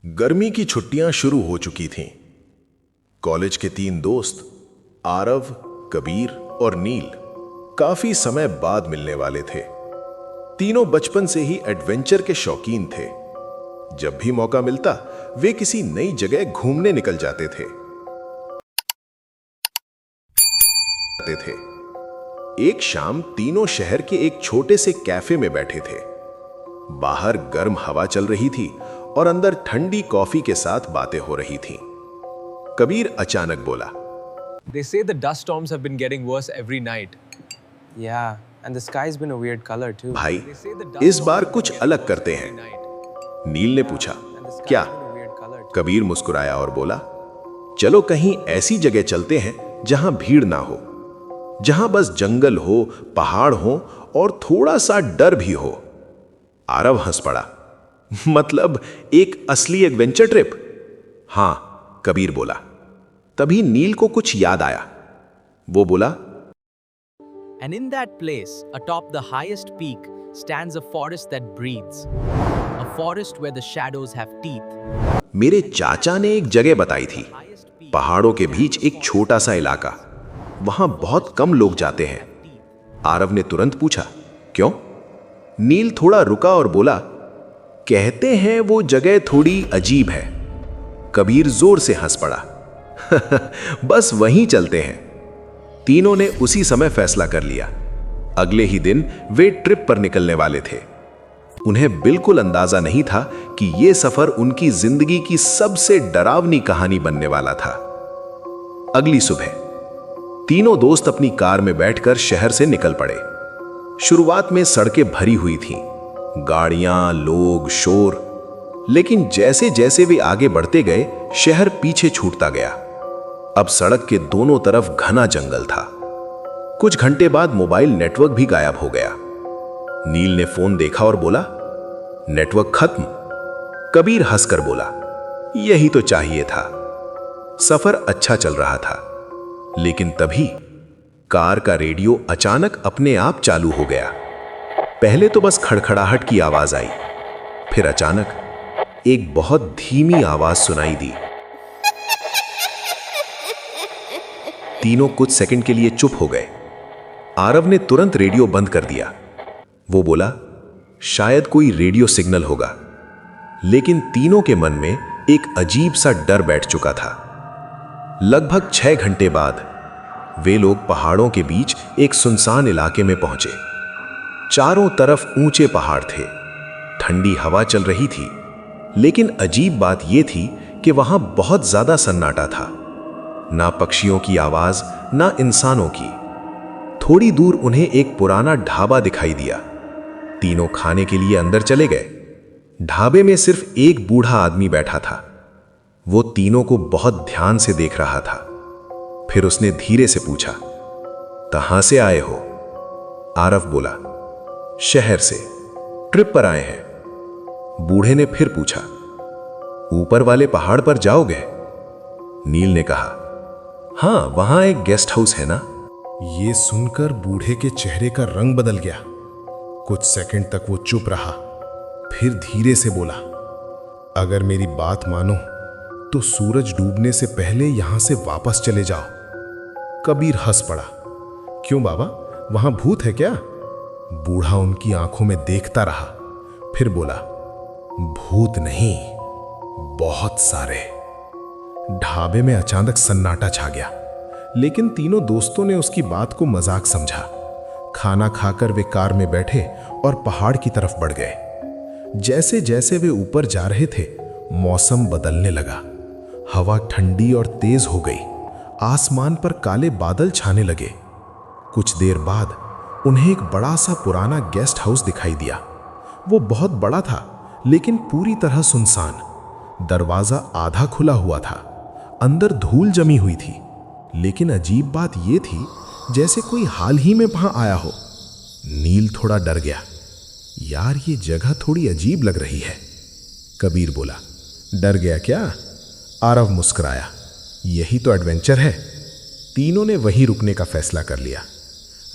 गर्मी की छुट्टियां शुरू हो चुकी थीं। कॉलेज के 3 दोस्त आरव, कबीर और नील काफी समय बाद मिलने वाले थे। तीनों बचपन से ही एडवेंचर के शौकीन थे। जब भी मौका मिलता वे किसी नई जगह घूमने निकल जाते थे। एक शाम तीनों शहर के एक छोटे से कैफे में बैठे थे। बाहर गर्म हवा चल रही थी और अंदर ठंडी कॉफी के साथ बातें हो रही थीं। कबीर अचानक बोला, They say the dust storms have been getting worse every night. Yeah, and the sky's been a weird color too. भाई They say the dust इस storms बार have कुछ been अलग getting करते worse हैं। every night. नील ने पूछा, And the sky's क्या? been a weird color too. Kabir मुस्कुराया और बोला, चलो कहीं ऐसी जगह चलते हैं जहां भीड़ ना हो, जहां बस जंगल हो, पहाड़ हो और थोड़ा सा डर भी हो। आरव हंस पड़ा, मतलब एक असली एडवेंचर ट्रिप? हां, कबीर बोला। तभी नील को कुछ याद आया। वो बोला, And in that place, atop the highest peak, stands a forest that breathes. A forest where the shadows have teeth. मेरे चाचा ने एक जगह बताई थी, पहाड़ों के बीच एक छोटा सा इलाका। वहां बहुत कम लोग जाते हैं। आरव ने तुरंत पूछा, क्यों? नील थोड़ा रुका और बोला, कहते हैं वो जगह थोड़ी अजीब है। कबीर जोर से हंस पड़ा, बस वहीं चलते हैं। तीनों ने उसी समय फैसला कर लिया। अगले ही दिन वे ट्रिप पर निकलने वाले थे। उन्हें बिल्कुल अंदाजा नहीं था कि यह सफर उनकी जिंदगी की सबसे डरावनी कहानी बनने वाला था। अगली सुबह तीनों दोस्त अपनी कार में बैठकर शहर से निकल पड़े। शुरुआत में सड़कें भरी हुई थीं, गाड़ियां, लोग, शोर। लेकिन जैसे जैसे वे आगे बढ़ते गए, शहर पीछे छूटता गया। अब सड़क के दोनों तरफ घना जंगल था। कुछ घंटे बाद मोबाइल नेटवर्क भी गायब हो गया। नील ने फोन देखा और बोला, नेटवर्क खत्म। कबीर हंसकर बोला, यही तो चाहिए था। सफर अच्छा चल रहा था, लेकिन तभी कार का रेडियो अचानक अपने आप चालू हो गया। पहले तो बस खड़खड़ाहट की आवाज आई, फिर अचानक एक बहुत धीमी आवाज सुनाई दी। तीनों कुछ सेकंड के लिए चुप हो गए। आरव ने तुरंत रेडियो बंद कर दिया। वो बोला, शायद कोई रेडियो सिग्नल होगा। लेकिन तीनों के मन में एक अजीब सा डर बैठ चुका था। लगभग 6 घंटे बाद वे लोग पहाड़ों के बीच एक सुनसान इलाके में पहुंचे। चारों तरफ ऊंचे पहाड़ थे, ठंडी हवा चल रही थी। लेकिन अजीब बात यह थी कि वहां बहुत ज्यादा सन्नाटा था। ना पक्षियों की आवाज, ना इंसानों की। थोड़ी दूर उन्हें एक पुराना ढाबा दिखाई दिया। तीनों खाने के लिए अंदर चले गए। ढाबे में सिर्फ एक बूढ़ा आदमी बैठा था। वो तीनों को बहुत ध्यान से देख रहा था। फिर उसने धीरे से पूछा, कहां से आए हो? आरव बोला, शहर से, ट्रिप पर आए हैं। बूढ़े ने फिर पूछा, ऊपर वाले पहाड़ पर जाओगे? नील ने कहा, हां, वहां एक गेस्ट हाउस है ना। ये सुनकर बूढ़े के चेहरे का रंग बदल गया। कुछ सेकंड तक वो चुप रहा, फिर धीरे से बोला, अगर मेरी बात मानो तो सूरज डूबने से पहले यहां से वापस चले जाओ। कबीर हंस पड़ा, क्यों बाबा, वहां भूत है क्या? बूढ़ा उनकी आंखों में देखता रहा, फिर बोला, भूत नहीं, बहुत सारे। ढाबे में अचानक सन्नाटा छा गया, लेकिन तीनों दोस्तों ने उसकी बात को मजाक समझा। खाना खाकर वे कार में बैठे और पहाड़ की तरफ बढ़ गए। जैसे जैसे वे ऊपर जा रहे थे, मौसम बदलने लगा। हवा ठंडी और तेज हो गई। आसमान पर काले बादल छाने लगे। कुछ देर बाद उन्हें एक बड़ा सा पुराना गेस्ट हाउस दिखाई दिया। वो बहुत बड़ा था, लेकिन पूरी तरह सुनसान। दरवाजा आधा खुला हुआ था। अंदर धूल जमी हुई थी, लेकिन अजीब बात यह थी जैसे कोई हाल ही में वहां आया हो। नील थोड़ा डर गया, यार ये जगह थोड़ी अजीब लग रही है। कबीर बोला, डर गया क्या? आरव मुस्कुराया, यही तो एडवेंचर है। तीनों ने वहीं रुकने का फैसला कर लिया।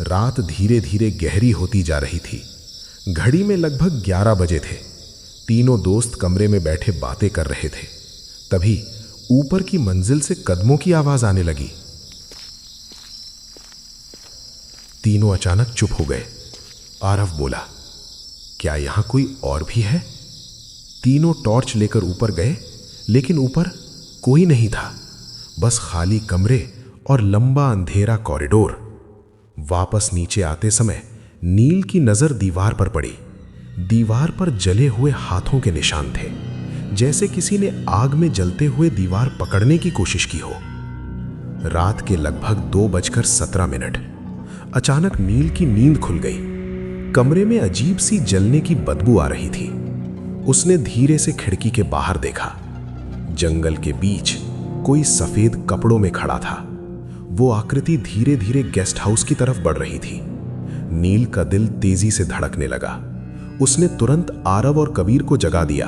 रात धीरे धीरे गहरी होती जा रही थी। घड़ी में लगभग 11 बजे थे। तीनों दोस्त कमरे में बैठे बातें कर रहे थे। तभी ऊपर की मंजिल से कदमों की आवाज आने लगी। तीनों अचानक चुप हो गए। आरव बोला, क्या यहां कोई और भी है? तीनों टॉर्च लेकर ऊपर गए, लेकिन ऊपर कोई नहीं था, बस खाली कमरे और लंबा अंधेरा कॉरिडोर। वापस नीचे आते समय नील की नजर दीवार पर पड़ी। दीवार पर जले हुए हाथों के निशान थे, जैसे किसी ने आग में जलते हुए दीवार पकड़ने की कोशिश की हो। रात के लगभग 2:17। अचानक नील की नींद खुल गई। कमरे में अजीब सी जलने की बदबू आ रही थी। उसने धीरे से खिड़की के बाहर देखा। जंगल के बीच कोई सफेद कपड़ों में खड़ा था। वो आकृति धीरे धीरे गेस्ट हाउस की तरफ बढ़ रही थी। नील का दिल तेजी से धड़कने लगा। उसने तुरंत आरव और कबीर को जगा दिया।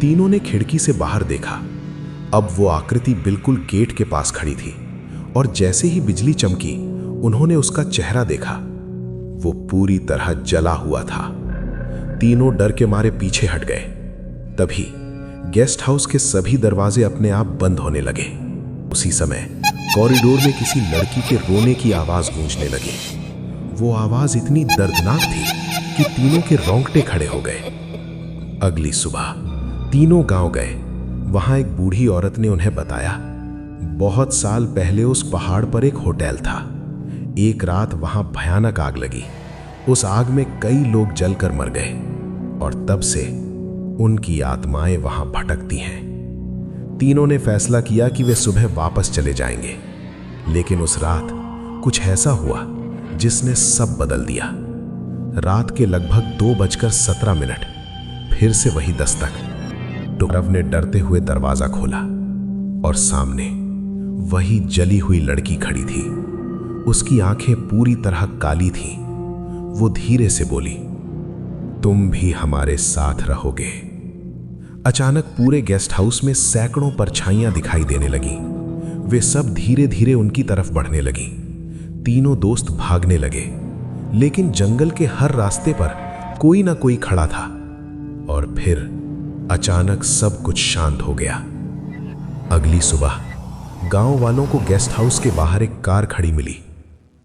तीनों ने खिड़की से बाहर देखा। अब वो आकृति बिल्कुल गेट के पास खड़ी थी और जैसे ही बिजली चमकी, उन्होंने उसका चेहरा देखा। वो पूरी तरह जला हुआ था। तीनों डर के मारे पीछे हट गए। तभी गेस्ट हाउस के सभी दरवाजे अपने आप बंद होने लगे। उसी समय कॉरिडोर में किसी लड़की के रोने की आवाज गूंजने लगी। वो आवाज इतनी दर्दनाक थी कि तीनों के रोंगटे खड़े हो गए। अगली सुबह तीनों गांव गए। वहां एक बूढ़ी औरत ने उन्हें बताया, बहुत साल पहले उस पहाड़ पर एक होटल था। एक रात वहां भयानक आग लगी। उस आग में कई लोग जलकर मर गए और तब से उनकी आत्माएं वहां भटकती हैं। तीनों ने फैसला किया कि वे सुबह वापस चले जाएंगे, लेकिन उस रात कुछ ऐसा हुआ जिसने सब बदल दिया। रात के लगभग 2:17 फिर से वही दस्तक। आरव ने डरते हुए दरवाजा खोला और सामने वही जली हुई लड़की खड़ी थी। उसकी आंखें पूरी तरह काली थीं। वो धीरे से बोली, तुम भी हमारे साथ रहोगे। अचानक पूरे गेस्ट हाउस में सैकड़ों परछाइयां दिखाई देने लगी। वे सब धीरे धीरे उनकी तरफ बढ़ने लगी। तीनों दोस्त भागने लगे, लेकिन जंगल के हर रास्ते पर कोई ना कोई खड़ा था। और फिर अचानक सब कुछ शांत हो गया। अगली सुबह गांव वालों को गेस्ट हाउस के बाहर एक कार खड़ी मिली,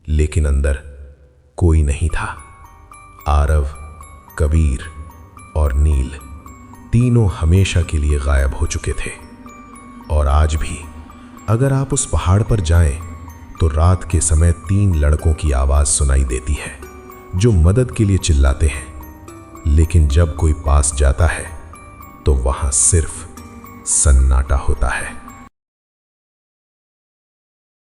लेकिन अंदर कोई नहीं था। आरव, कबीर और नील तीनों हमेशा के लिए गायब हो चुके थे। और आज भी अगर आप उस पहाड़ पर जाएं, तो रात के समय 3 लड़कों की आवाज सुनाई देती है जो मदद के लिए चिल्लाते हैं। लेकिन जब कोई पास जाता है तो वहां सिर्फ सन्नाटा होता है।